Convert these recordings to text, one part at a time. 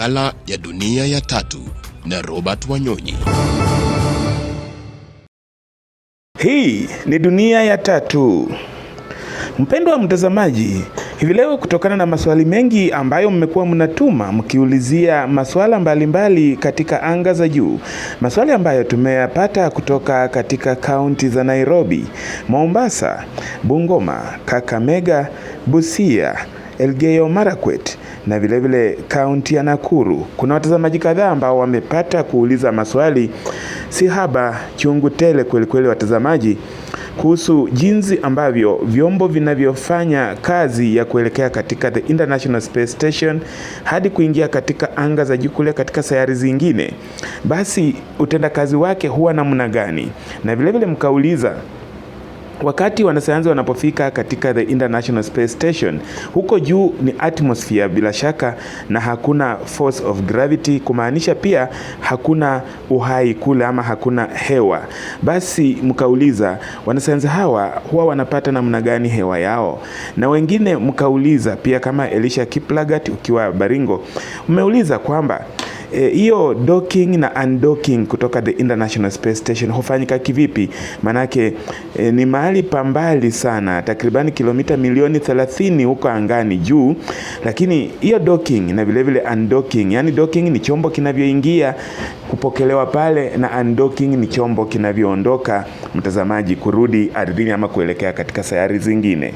makala ya dunia ya tatu na Robert Wanyonyi. Hii ni dunia ya tatu. Mpendwa mtazamaji, hivi leo kutokana na maswali mengi ambayo mmekuwa mnatuma mkiulizia maswala mbalimbali katika anga za juu, maswali ambayo tumeyapata kutoka katika kaunti za Nairobi, Mombasa, Bungoma, Kakamega, Busia, Elgeyo Marakwet na vile kaunti ya Nakuru. Kuna watazamaji kadhaa ambao wamepata kuuliza maswali si haba, chungu tele kweli watazamaji, kuhusu jinsi ambavyo vyombo vinavyofanya kazi ya kuelekea katika the International Space Station hadi kuingia katika anga za juu kule katika sayari zingine, basi utendakazi wake huwa namna gani? Na vile mkauliza, wakati wanasayansi wanapofika katika the International Space Station, huko juu ni atmosphere bila shaka na hakuna force of gravity, kumaanisha pia hakuna uhai kule ama hakuna hewa. Basi mkauliza wanasayansi hawa huwa wanapata namna gani hewa yao? Na wengine mkauliza pia kama Elisha Kiplagat ukiwa Baringo, umeuliza kwamba hiyo docking na undocking kutoka the International Space Station hufanyika kivipi? Manake ni mahali pambali sana, takribani kilomita milioni 30 huko angani juu. Lakini hiyo docking na vile undocking, yani docking ni chombo kinavyoingia kupokelewa pale na undocking ni chombo kinavyoondoka, mtazamaji, kurudi ardhini ama kuelekea katika sayari zingine.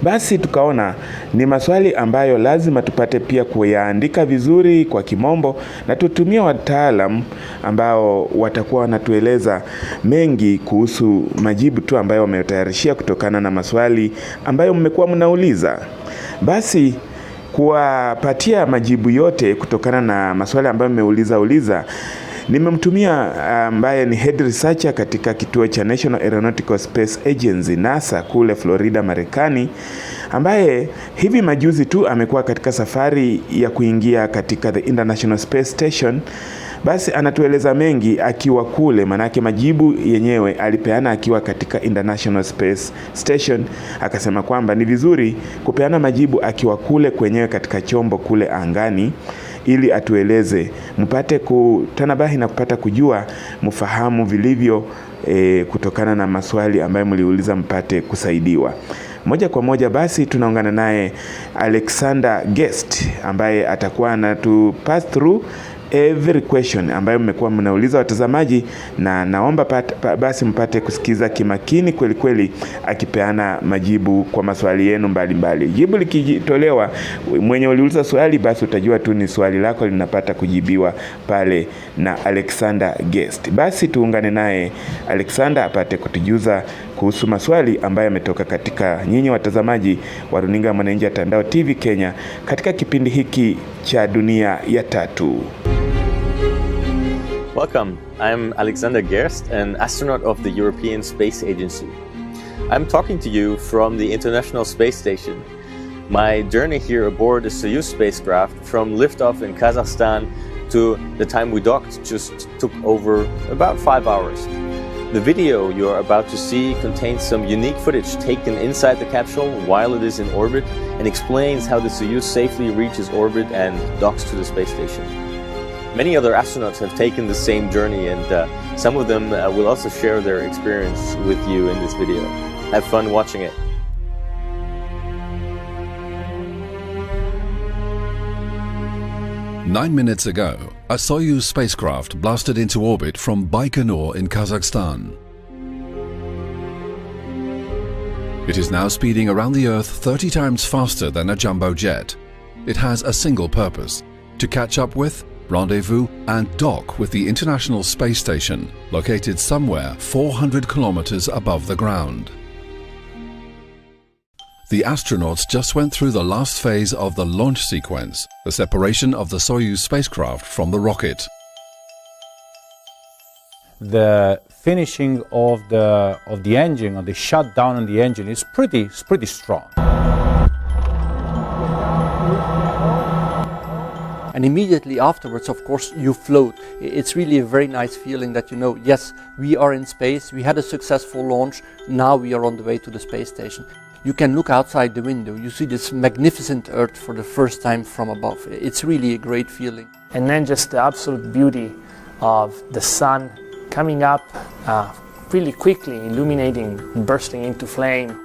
Basi tukaona ni maswali ambayo lazima tupate pia kuyaandika vizuri kwa kimombo na tutumie wataalam ambao watakuwa wanatueleza mengi kuhusu majibu tu ambayo wametayarishia kutokana na maswali ambayo mmekuwa mnauliza. Basi kuwapatia majibu yote kutokana na maswali ambayo mmeuliza, nimemtumia ambaye ni head researcher katika kituo cha National Aeronautical Space Agency NASA kule Florida, Marekani, ambaye hivi majuzi tu amekuwa katika safari ya kuingia katika the International Space Station. Basi anatueleza mengi akiwa kule, manake majibu yenyewe alipeana akiwa katika International Space Station. Akasema kwamba ni vizuri kupeana majibu akiwa kule kwenyewe katika chombo kule angani, ili atueleze mpate kutanabahi na kupata kujua, mfahamu vilivyo kutokana na maswali ambayo mliuliza, mpate kusaidiwa. Moja kwa moja basi tunaungana naye Alexander Guest ambaye atakuwa anatu pass through every question ambayo mmekuwa mnauliza watazamaji, na naomba basi mpate kusikiza kimakini kweli akipeana majibu kwa maswali yenu mbalimbali. Jibu likitolewa, mwenye uliuliza swali basi utajua tu ni swali lako linapata kujibiwa pale na Alexander Guest. Basi tuungane naye Alexander apate kutujuza kuhusu maswali ambayo yametoka katika nyinyi watazamaji wa runinga Mwananchi Tandao TV Kenya katika kipindi hiki cha dunia ya tatu. Welcome, I'm Alexander Gerst, an astronaut of the European Space Agency. I'm talking to you from the International Space Station. My journey here aboard the Soyuz spacecraft from liftoff in Kazakhstan to the time we docked just took over about 5 hours. The video you're about to see contains some unique footage taken inside the capsule while it is in orbit and explains how the Soyuz safely reaches orbit and docks to the space station. Many other astronauts have taken the same journey, and some of them will also share their experience with you in this video. Have fun watching it. 9 minutes ago, a Soyuz spacecraft blasted into orbit from Baikonur in Kazakhstan. It is now speeding around the Earth 30 times faster than a jumbo jet. It has a single purpose: to catch up with, rendezvous and dock with the International Space Station, located somewhere 400 kilometers above the ground. The astronauts just went through the last phase of the launch sequence, the separation of the Soyuz spacecraft from the rocket. The finishing of the engine, or the shutdown on the engine, is pretty strong. And immediately afterwards, of course, you float. It's really a very nice feeling that you know, yes, we are in space, we had a successful launch, now we are on the way to the space station. you can look outside the window. You see this magnificent Earth for the first time from above. It's really a great feeling. And then just the absolute beauty of the sun coming up really quickly, illuminating, bursting into flame.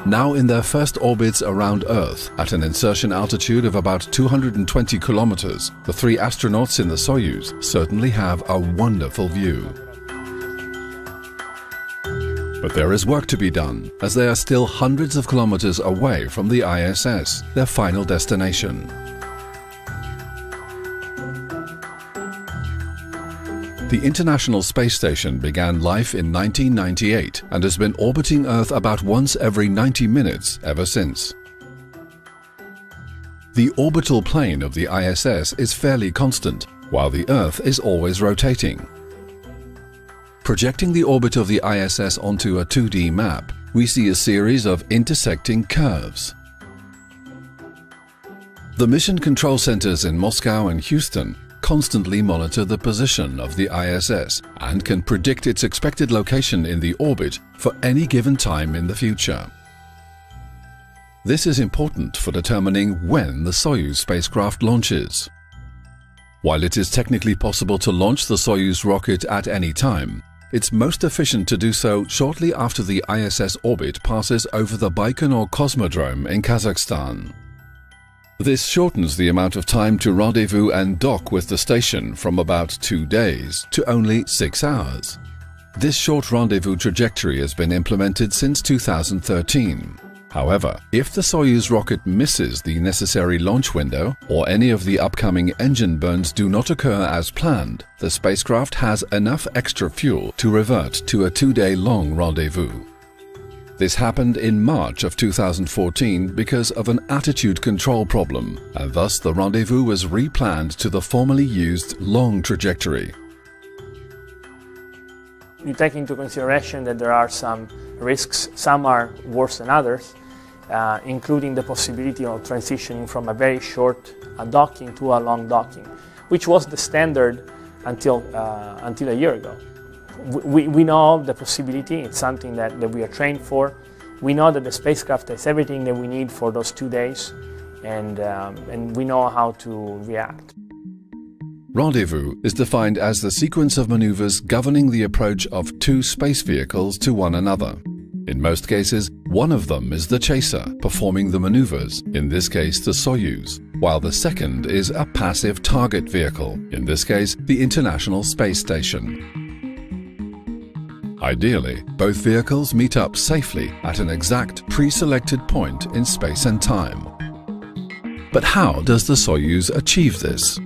Now in their first orbits around Earth, at an insertion altitude of about 220 kilometers, the 3 astronauts in the Soyuz certainly have a wonderful view. But there is work to be done, as they are still hundreds of kilometers away from the ISS, their final destination. The International Space Station began life in 1998 and has been orbiting Earth about once every 90 minutes ever since. The orbital plane of the ISS is fairly constant, while the Earth is always rotating. Projecting the orbit of the ISS onto a 2D map, we see a series of intersecting curves. The mission control centers in Moscow and Houston constantly monitor the position of the ISS and can predict its expected location in the orbit for any given time in the future. This is important for determining when the Soyuz spacecraft launches. While it is technically possible to launch the Soyuz rocket at any time, it's most efficient to do so shortly after the ISS orbit passes over the Baikonur Cosmodrome in Kazakhstan. This shortens the amount of time to rendezvous and dock with the station from about 2 days to only 6 hours. This short rendezvous trajectory has been implemented since 2013. However, if the Soyuz rocket misses the necessary launch window or any of the upcoming engine burns do not occur as planned, the spacecraft has enough extra fuel to revert to a 2-day-long rendezvous. This happened in March of 2014 because of an attitude control problem, and thus the rendezvous was replanned to the formerly used long trajectory. You take into consideration that there are some risks, some are worse than others, including the possibility of transitioning from a very short docking to a long docking, which was the standard until a year ago. We know the possibility, it's something that we are trained for. We know that the spacecraft has everything that we need for those 2 days, and we know how to react. Rendezvous is defined as the sequence of maneuvers governing the approach of 2 space vehicles to one another. In most cases, one of them is the chaser, performing the maneuvers, in this case the Soyuz, while the second is a passive target vehicle, in this case the International Space Station. Ideally, both vehicles meet up safely at an exact pre-selected point in space and time. But how does the Soyuz achieve this?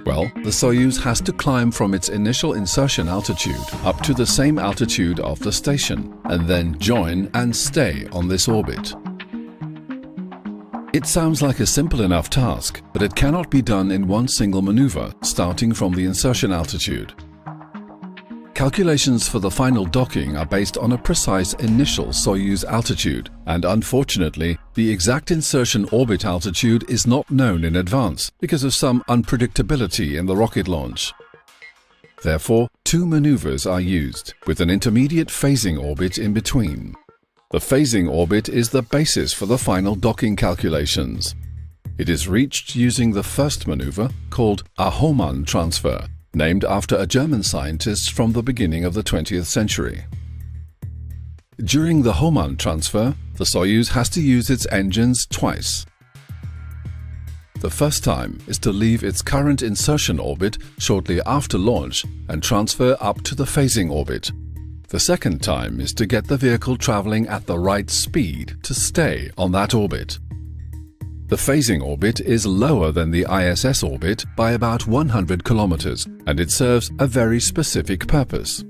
Well, the Soyuz has to climb from its initial insertion altitude up to the same altitude of the station, and then join and stay on this orbit. It sounds like a simple enough task, but it cannot be done in one single maneuver, starting from the insertion altitude. Calculations for the final docking are based on a precise initial Soyuz altitude, and unfortunately, the exact insertion orbit altitude is not known in advance because of some unpredictability in the rocket launch. Therefore, 2 maneuvers are used, with an intermediate phasing orbit in between. The phasing orbit is the basis for the final docking calculations. It is reached using the first maneuver, called a Hohmann transfer, named after a German scientist from the beginning of the 20th century. During the Hohmann transfer, the Soyuz has to use its engines twice. The first time is to leave its current insertion orbit shortly after launch and transfer up to the phasing orbit. The second time is to get the vehicle traveling at the right speed to stay on that orbit. The phasing orbit is lower than the ISS orbit by about 100 kilometers, and it serves a very specific purpose.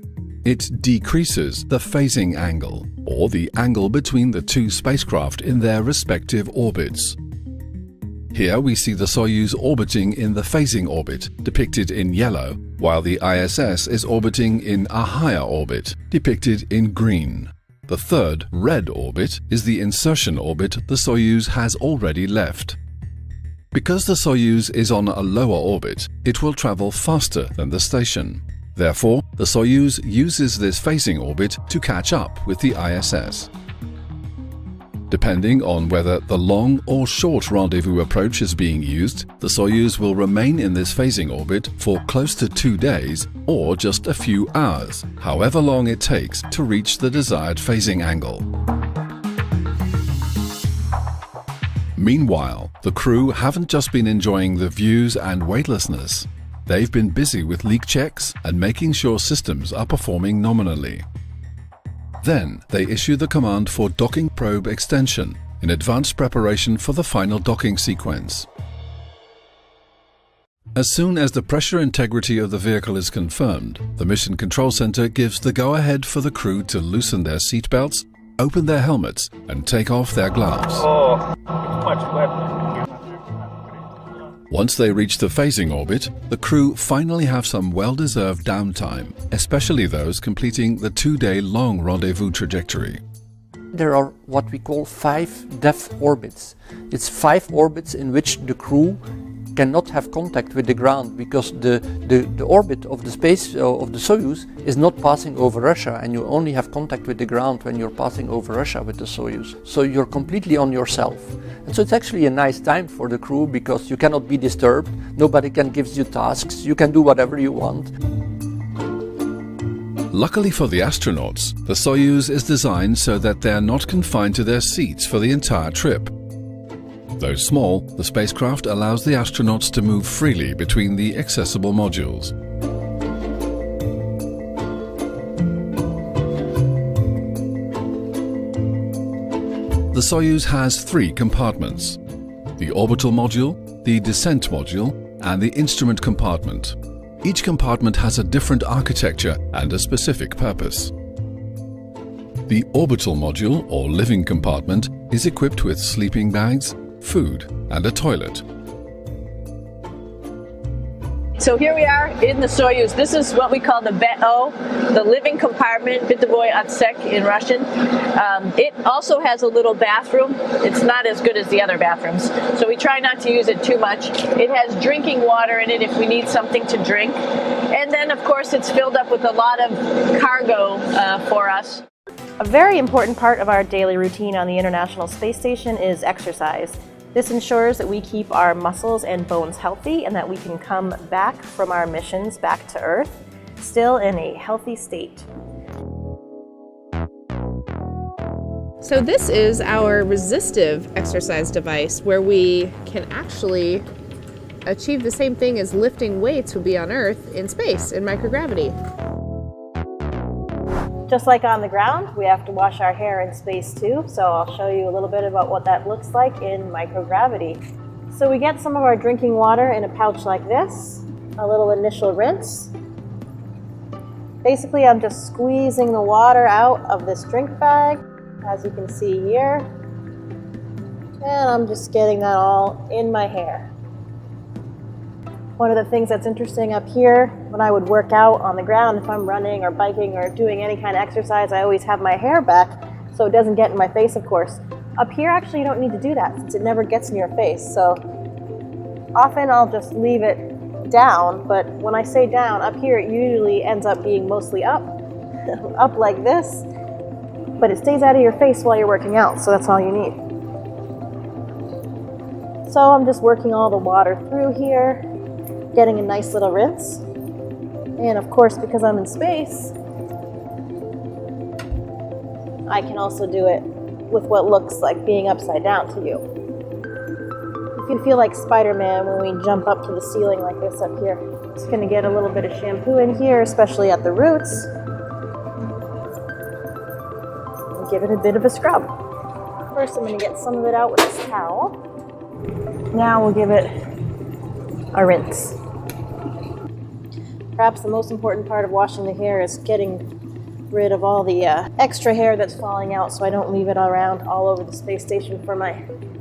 It decreases the phasing angle, or the angle between the 2 spacecraft in their respective orbits. Here we see the Soyuz orbiting in the phasing orbit, depicted in yellow, while the ISS is orbiting in a higher orbit, depicted in green. The third, red orbit, is the insertion orbit the Soyuz has already left. Because the Soyuz is on a lower orbit, it will travel faster than the station. Therefore, the Soyuz uses this phasing orbit to catch up with the ISS. Depending on whether the long or short rendezvous approach is being used, the Soyuz will remain in this phasing orbit for close to 2 days or just a few hours, however long it takes to reach the desired phasing angle. Meanwhile, the crew haven't just been enjoying the views and weightlessness. They've been busy with leak checks and making sure systems are performing nominally. Then, they issue the command for docking probe extension in advanced preparation for the final docking sequence. As soon as the pressure integrity of the vehicle is confirmed, the Mission Control Center gives the go-ahead for the crew to loosen their seatbelts, open their helmets, and take off their gloves. Once they reach the phasing orbit, the crew finally have some well-deserved downtime, especially those completing the 2-day-long rendezvous trajectory. There are what we call 5 depth orbits. It's 5 orbits in which the crew cannot have contact with the ground because the orbit of the space of the Soyuz is not passing over Russia, and you only have contact with the ground when you're passing over Russia with the Soyuz. So you're completely on yourself. And so it's actually a nice time for the crew because you cannot be disturbed, nobody can give you tasks, you can do whatever you want. Luckily for the astronauts, the Soyuz is designed so that they're not confined to their seats for the entire trip. Though small, the spacecraft allows the astronauts to move freely between the accessible modules. The Soyuz has 3 compartments: the orbital module, the descent module, and the instrument compartment. Each compartment has a different architecture and a specific purpose. The orbital module, or living compartment, is equipped with sleeping bags, food, and a toilet. So here we are in the Soyuz. This is what we call the BEO, the living compartment, Bitovoy Otsek in Russian. It also has a little bathroom. It's not as good as the other bathrooms, so we try not to use it too much. It has drinking water in it if we need something to drink. And then, of course, it's filled up with a lot of cargo for us. A very important part of our daily routine on the International Space Station is exercise. This ensures that we keep our muscles and bones healthy and that we can come back from our missions back to Earth still in a healthy state. So this is our resistive exercise device where we can actually achieve the same thing as lifting weights would be on Earth in space, in microgravity. Just like on the ground, we have to wash our hair in space too, so I'll show you a little bit about what that looks like in microgravity. So we get some of our drinking water in a pouch like this, a little initial rinse. Basically, I'm just squeezing the water out of this drink bag, as you can see here, and I'm just getting that all in my hair. One of the things that's interesting up here, when I would work out on the ground, if I'm running or biking or doing any kind of exercise, I always have my hair back so it doesn't get in my face, of course. Up here, actually, you don't need to do that since it never gets in your face. So often I'll just leave it down, but when I say down, up here it usually ends up being mostly up, up like this, but it stays out of your face while you're working out, so that's all you need. So I'm just working all the water through here, getting a nice little rinse. And of course, because I'm in space, I can also do it with what looks like being upside down to you. You can feel like Spider-Man when we jump up to the ceiling like this up here. Just gonna get a little bit of shampoo in here, especially at the roots. And give it a bit of a scrub. First, I'm gonna get some of it out with this towel. Now we'll give it a rinse. Perhaps the most important part of washing the hair is getting rid of all the extra hair that's falling out so I don't leave it around all over the space station for my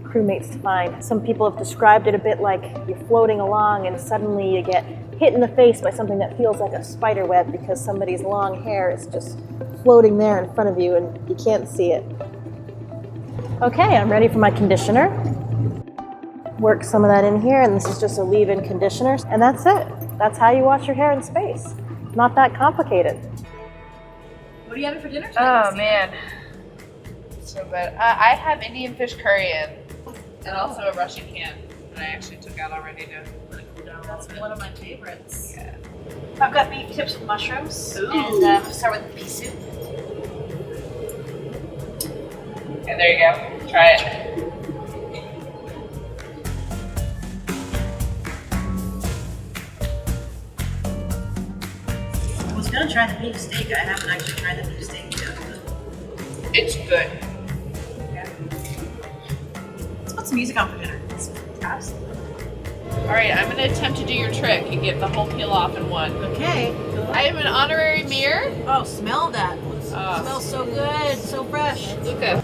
crewmates to find. Some people have described it a bit like you're floating along and suddenly you get hit in the face by something that feels like a spider web because somebody's long hair is just floating there in front of you and you can't see it. Okay, I'm ready for my conditioner. Work some of that in here, and this is just a leave-in conditioner, and that's it. That's how you wash your hair in space. Not that complicated. What are you having for dinner tonight? Oh man, so good. I have Indian fish curry and also a Russian can that I actually took out already to let it cool down. That's one of my favorites. Yeah. I've got beef tips with mushrooms. Ooh. And I'll start with pea soup. And there you go. Try it. I was gonna try the beef steak. I haven't actually tried the beef steak yet. It's good. Yeah. Let's put some music on for dinner. Absolutely. All right, I'm gonna attempt to do your trick and get the whole peel off in one. Okay. I have an honorary mirror. Oh, smell that. Smells so good, so fresh. Luca,